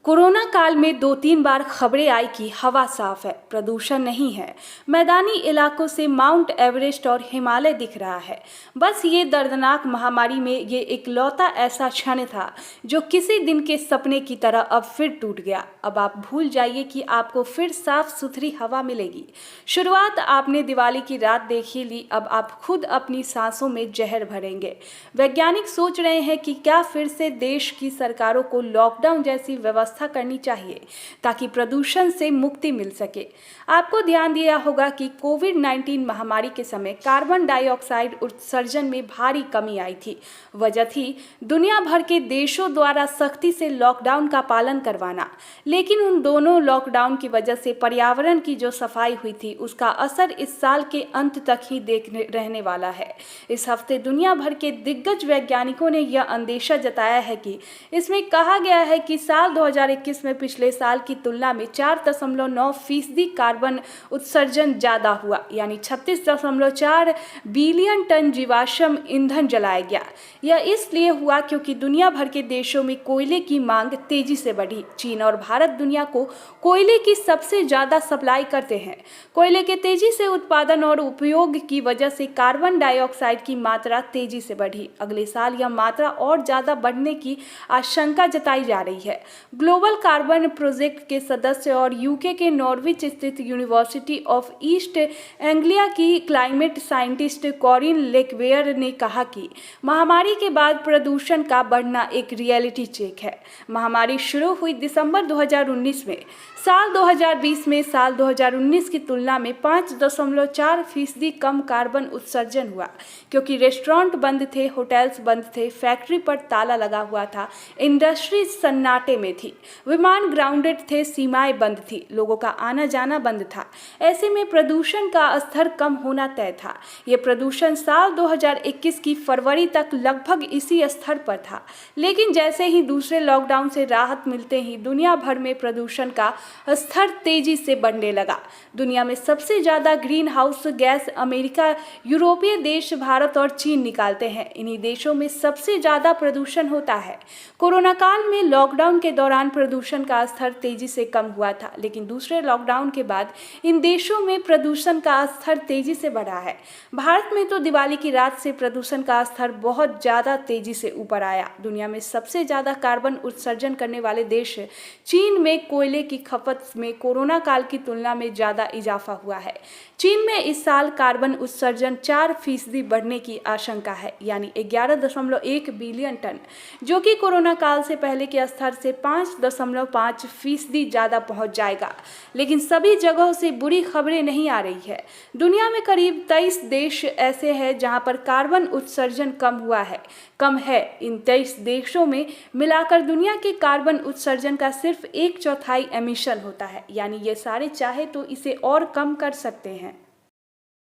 Corona काल में 2-3 बार खबरें आई कि हवा साफ है, प्रदूषण नहीं है। मैदानी इलाकों से माउंट एवरेस्ट और हिमालय दिख रहा है। बस ये दर्दनाक महामारी में ये इकलौता ऐसा क्षण था जो किसी दिन के सपने की तरह अब फिर टूट गया। अब आप भूल जाइए कि आपको फिर साफ सुथरी हवा मिलेगी। शुरुआत आपने दिवाली की रात देखी ली, अब आप खुद अपनी सांसों में जहर भरेंगे। वैज्ञानिक सोच रहे हैं कि क्या फिर से देश की सरकारों को लॉकडाउन जैसी व्यवस्था करनी चाहिए ताकि प्रदूषण से मुक्ति मिल सके। आपको ध्यान दिया होगा कि कोविड-19 महामारी के समय कार्बन डाइऑक्साइड उत्सर्जन में भारी कमी आई थी। वजह थी दुनिया भर के देशों द्वारा सख्ती से लॉकडाउन का पालन करवाना। लेकिन उन दोनों लॉकडाउन की वजह से पर्यावरण की जो सफाई हुई थी उसका असर इस साल के अंत तक ही रहने वाला है। इस हफ्ते दुनिया भर के दिग्गज वैज्ञानिकों ने यह अंदेशा जताया है कि इसमें कहा गया है कि साल 2021 में पिछले साल की तुलना में 4.9% कार्बन उत्सर्जन ज़्यादा हुआ, यानी 36.4 बिलियन टन जीवाश्म ईंधन जलाया गया। यह इसलिए हुआ क्योंकि दुनिया भर के देशों में कोयले की मांग तेजी से बढ़ी। चीन और भारत दुनिया को कोयले की सबसे ज़्यादा सप्लाई करते हैं। कोयले के तेजी से उत्पादन और उपयोग की वजह से कार्बन डाइऑक्साइड की मात्रा तेजी से बढ़ी। अगले साल यह मात्रा और ज़्यादा बढ़ने की आशंका जताई जा रही है। ग्लोबल कार्बन प्रोजेक्ट के सदस्य और यूके के नॉर्विच स्थित यूनिवर्सिटी ऑफ ईस्ट एंग्लिया की क्लाइमेट साइंटिस्ट कॉरिन लेकवेयर ने कहा कि महामारी के बाद प्रदूषण का बढ़ना एक रियलिटी चेक है। महामारी शुरू हुई दिसंबर 2019 में। साल 2020 में साल 2019 की तुलना में 5.4% कम कार्बन उत्सर्जन हुआ क्योंकि रेस्टोरेंट बंद थे, होटल्स बंद थे, फैक्ट्री पर ताला लगा हुआ था, इंडस्ट्री सन्नाटे में थी, विमान ग्राउंडेड थे, सीमाएं बंद थी, लोगों का आना जाना बंद था। ऐसे में प्रदूषण का स्तर कम होना तय था। ये प्रदूषण साल 2021 की फरवरी तक लगभग इसी स्तर पर था। लेकिन जैसे ही दूसरे लॉकडाउन से राहत मिलते ही दुनिया भर में प्रदूषण का स्तर तेजी से बढ़ने लगा। दुनिया में सबसे ज्यादा ग्रीन हाउस गैस अमेरिका, यूरोपीय देश, भारत और चीन निकालते हैं। इन्हीं देशों में सबसे ज्यादा प्रदूषण होता है। कोरोना काल में लॉकडाउन के दौरान प्रदूषण का स्तर तेजी से कम हुआ था, लेकिन दूसरे लॉकडाउन के बाद इन देशों में प्रदूषण का स्तर तेजी से बढ़ा है। भारत में तो दिवाली की रात से प्रदूषण का स्तर बहुत ज्यादा तेजी से ऊपर आया। दुनिया में सबसे ज्यादा कार्बन उत्सर्जन करने वाले देश चीन में कोयले की खपत में कोरोना काल की तुलना में ज्यादा इजाफा हुआ है। चीन में इस साल कार्बन उत्सर्जन 4% बढ़ने की आशंका है, यानी 11.1 बिलियन टन, जो कि कोरोना काल से पहले के स्तर से 5.5% ज्यादा पहुंच जाएगा। लेकिन सभी जगहों से बुरी खबरें नहीं आ रही है। दुनिया में करीब 23 देश ऐसे हैं जहां पर कार्बन उत्सर्जन कम है। इन 23 देशों में मिलाकर दुनिया के कार्बन उत्सर्जन का सिर्फ 1/4 एमिशन होता है, यानी ये सारे चाहे तो इसे और कम कर सकते हैं।